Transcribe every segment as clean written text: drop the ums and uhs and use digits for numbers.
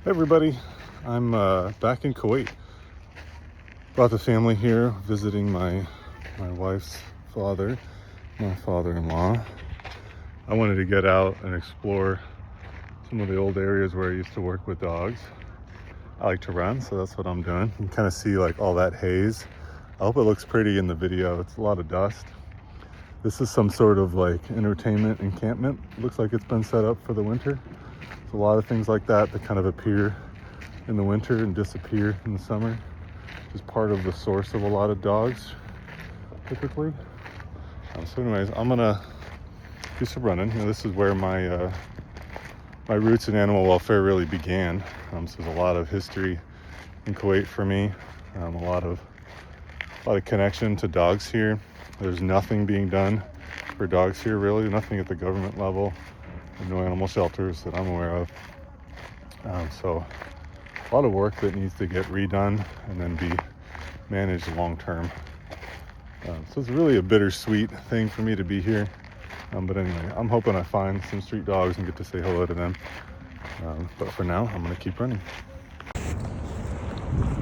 Hey everybody, I'm back in Kuwait. Brought the family here, visiting my wife's father, my father-in-law. I wanted to get out and explore some of the old areas where I used to work with dogs. I like to run, so that's what I'm doing. You can kind of see like all that haze. I hope it looks pretty in the video. It's a lot of dust. This is some sort of like entertainment encampment. Looks like it's been set up for the winter. There's a lot of things like that kind of appear in the winter and disappear in the summer, which is part of the source of a lot of dogs, typically. So anyways, I'm gonna do some running. This is where my roots in animal welfare really began. So there's a lot of history in Kuwait for me, a lot of connection to dogs here. There's nothing being done for dogs here, really, nothing at the government level. No animal shelters that I'm aware of. So a lot of work that needs to get redone and then be managed long term. So it's really a bittersweet thing for me to be here. But anyway, I'm hoping I find some street dogs and get to say hello to them. But for now, I'm gonna keep running.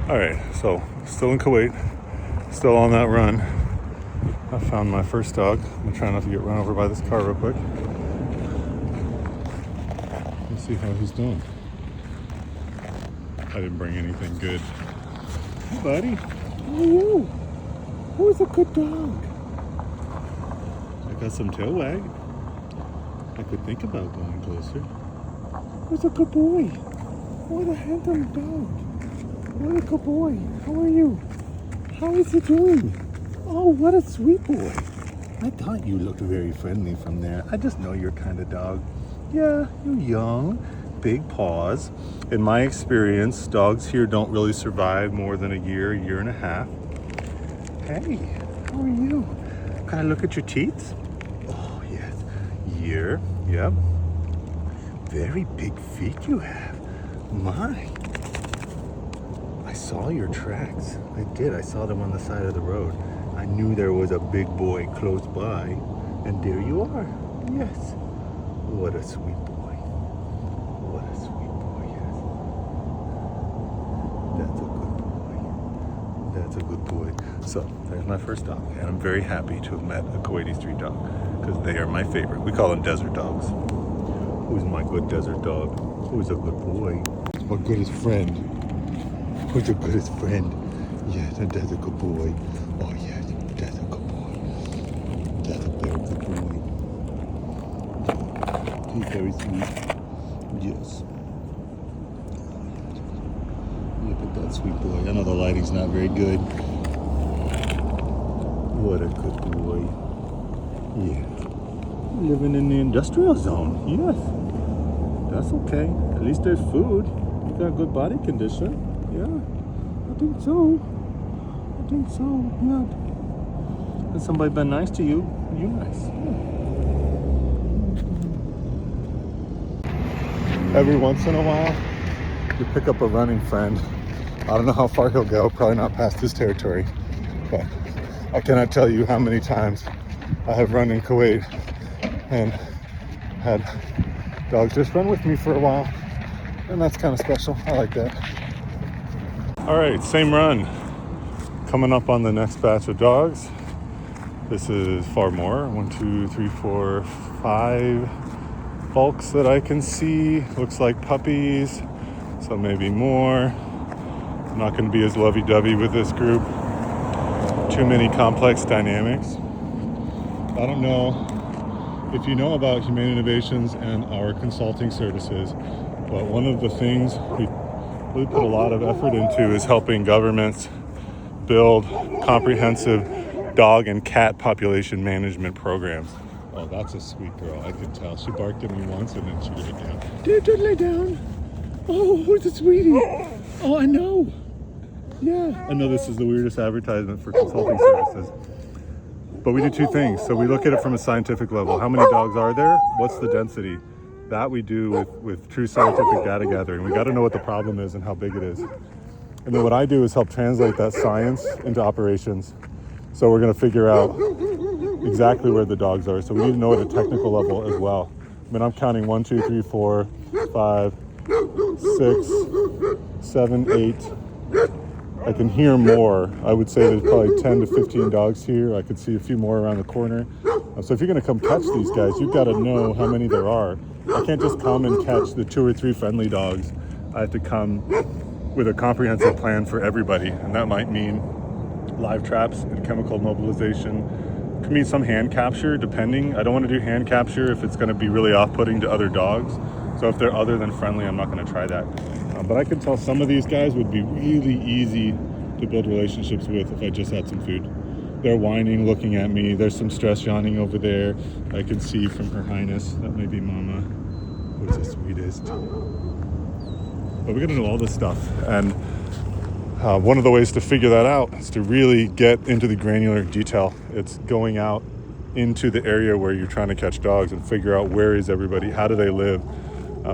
All right, so still in Kuwait, still on that run. I found my first dog. I'm gonna try not to get run over by this car real quick. Let's see how he's doing. I didn't bring anything good. Hey, buddy. How are you? Who's a good dog? I got some tail wag. I could think about going closer. Who's a good boy? What a handsome dog. What a good boy. How are you? How is he doing? Oh, what a sweet boy. I thought you looked very friendly from there. I just know your kind of dog. Yeah, you're young, big paws. In my experience, dogs here don't really survive more than a year and a half. Hey, how are you? Can I look at your teeth? Oh, yes. Year, yep. Very big feet you have. My. I saw your tracks. I did. I saw them on the side of the road. I knew there was a big boy close by. And there you are. Yes. What a sweet boy. What a sweet boy, yes. That's a good boy. That's a good boy. So, there's my first dog. And I'm very happy to have met a Kuwaiti street dog because they are my favorite. We call them desert dogs. Who's my good desert dog? Who's a good boy? Who's my goodest friend? Who's your goodest friend? Yes, that's a good boy. Oh, yes, that's a good boy. That's a very good boy. He's very sweet. Yes. Look at that sweet boy. I know the lighting's not very good. What a good boy. Yeah. Living in the industrial zone. Yes. That's okay. At least there's food. You got good body condition. Yeah. I think so. Yeah. Has somebody been nice to you? You're nice. Yeah. Every once in a while, you pick up a running friend. I don't know how far he'll go, probably not past his territory, but I cannot tell you how many times I have run in Kuwait and had dogs just run with me for a while, and that's kind of special. I like that. All right, same run. Coming up on the next batch of dogs. This is far more. 1, 2, 3, 4, 5 bulks that I can see. Looks like puppies, so maybe more. I'm not going to be as lovey-dovey with this group. Too many complex dynamics. I don't know if you know about Humane Innovations and our consulting services, but one of the things we really put a lot of effort into is helping governments build comprehensive dog and cat population management programs. Oh, that's a sweet girl. I can tell. She barked at me once and then she laid down. Don't lay down. Oh, who's a sweetie? Oh, I know. Yeah. I know this is the weirdest advertisement for consulting services. But we do two things. So we look at it from a scientific level. How many dogs are there? What's the density? That we do with true scientific data gathering. We got to know what the problem is and how big it is. And then what I do is help translate that science into operations. So we're going to figure out exactly where the dogs are. So we need to know at a technical level as well. I mean, I'm counting 1, 2, 3, 4, 5, 6, 7, 8. I can hear more. I would say there's probably 10 to 15 dogs here. I could see a few more around the corner. So if you're going to come catch these guys, you've got to know how many there are. I can't just come and catch the 2 or 3 friendly dogs. I have to come with a comprehensive plan for everybody, and that might mean live traps and chemical mobilization. Could mean some hand capture, depending. I don't want to do hand capture if it's going to be really off-putting to other dogs. So if they're other than friendly, I'm not going to try that. But I can tell some of these guys would be really easy to build relationships with if I just had some food. They're whining, looking at me. There's some stress yawning over there. I can see from Her Highness. That may be Mama, who's the sweetest. But we're gonna do all this stuff. And one of the ways to figure that out is to really get into the granular detail. It's going out into the area where you're trying to catch dogs and figure out where is everybody, how do they live?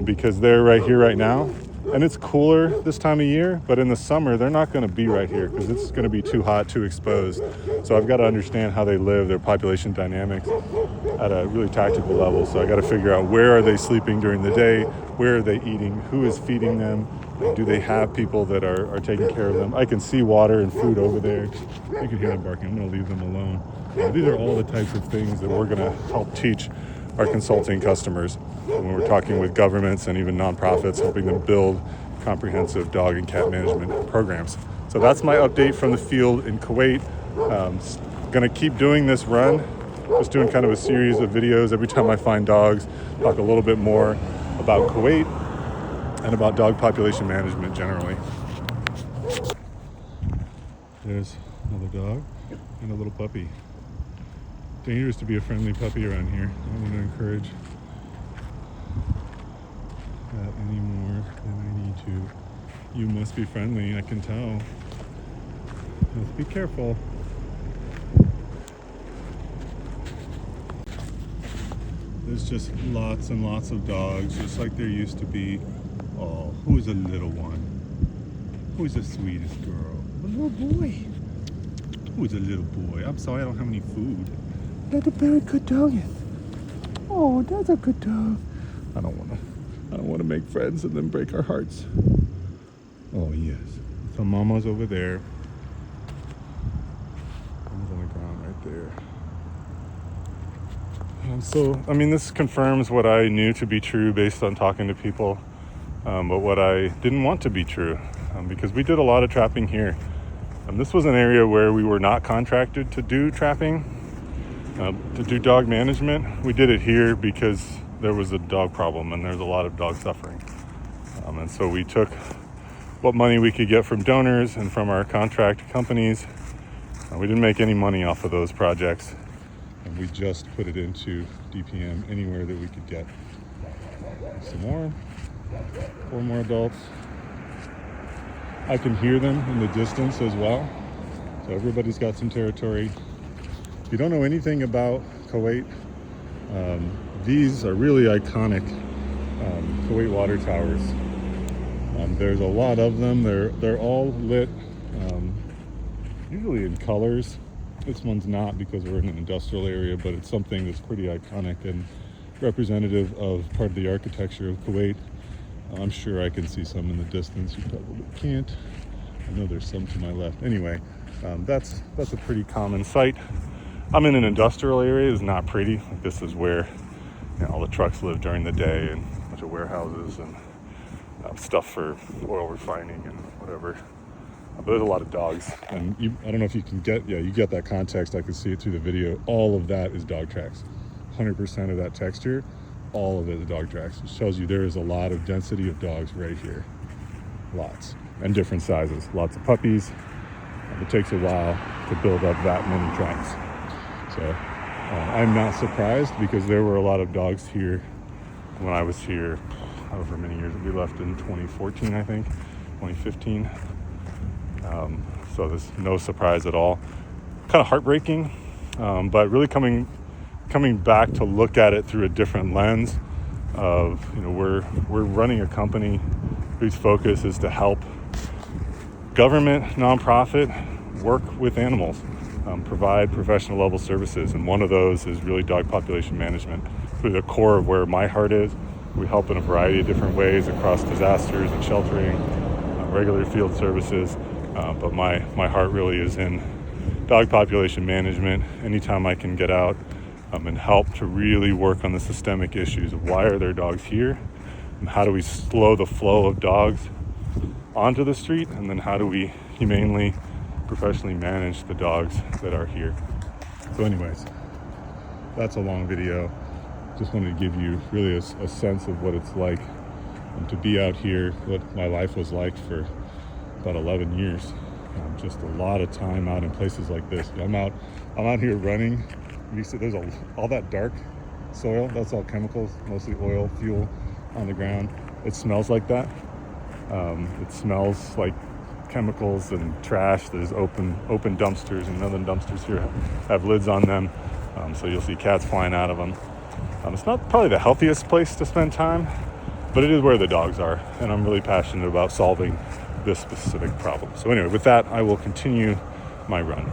Because they're right here, right now. And it's cooler this time of year, but in the summer, they're not going to be right here because it's going to be too hot, too exposed. So I've got to understand how they live, their population dynamics at a really tactical level. So I got to figure out where are they sleeping during the day, where are they eating, who is feeding them, do they have people that are taking care of them. I can see water and food over there. You can hear them barking. I'm going to leave them alone. These are all the types of things that we're going to help teach our consulting customers when we're talking with governments and even nonprofits, helping them build comprehensive dog and cat management programs. So that's my update from the field in Kuwait. Going to keep doing this run, just doing kind of a series of videos every time I find dogs, talk a little bit more about Kuwait and about dog population management generally. There's another dog and a little puppy. Dangerous to be a friendly puppy around here. I don't want to encourage that any more than I need to. You must be friendly, I can tell. Let's be careful. There's just lots and lots of dogs, just like there used to be. Oh, who's a little one? Who's the sweetest girl? A little boy. Who's a little boy? I'm sorry I don't have any food. That's a very good dog. Oh, that's a good dog. I don't want to make friends and then break our hearts. Oh yes. So Mama's over there. Mama's on the ground right there. So, I mean, this confirms what I knew to be true based on talking to people, but what I didn't want to be true, because we did a lot of trapping here. This was an area where we were not contracted to do trapping. To do dog management. We did it here because there was a dog problem and there's a lot of dog suffering. And so we took what money we could get from donors and from our contract companies. We didn't make any money off of those projects. And we just put it into DPM anywhere that we could get. Some more. 4 more adults. I can hear them in the distance as well. So everybody's got some territory. If you don't know anything about Kuwait, these are really iconic Kuwait water towers. There's a lot of them. They're all lit, usually in colors. This one's not because we're in an industrial area, but it's something that's pretty iconic and representative of part of the architecture of Kuwait. I'm sure I can see some in the distance. You probably can't. I know there's some to my left. Anyway, that's a pretty common sight. I'm in an industrial area. It's not pretty. Like, this is where all the trucks live during the day, and a bunch of warehouses and stuff for oil refining and whatever. But there's a lot of dogs, and I don't know if you can get, you get that context. I could see it through the video. All of that is dog tracks. 100% of that texture, all of it is dog tracks. It shows you there is a lot of density of dogs right here. Lots, and different sizes. Lots of puppies. It takes a while to build up that many tracks. So I'm not surprised because there were a lot of dogs here when I was here however many years. We left in 2014, I think, 2015. So there's no surprise at all. Kind of heartbreaking, but really coming back to look at it through a different lens of, we're running a company whose focus is to help government, nonprofit work with animals. Provide professional level services, and one of those is really dog population management. Really the core of where my heart is. We help in a variety of different ways across disasters and sheltering, regular field services, but my heart really is in dog population management. Anytime I can get out and help to really work on the systemic issues of why are there dogs here, and how do we slow the flow of dogs onto the street, and then how do we humanely, professionally manage the dogs that are here. So anyways, that's a long video. Just wanted to give you really a sense of what it's like to be out here, what my life was like for about 11 years. Just a lot of time out in places like this. I'm out here running. You see there's all that dark soil, that's all chemicals, mostly oil, fuel on the ground. It smells like that. It smells like chemicals and trash. There's open dumpsters, and none of the dumpsters here have lids on them. So you'll see cats flying out of them. It's not probably the healthiest place to spend time, but it is where the dogs are, and I'm really passionate about solving this specific problem. So anyway, with that, I will continue my run.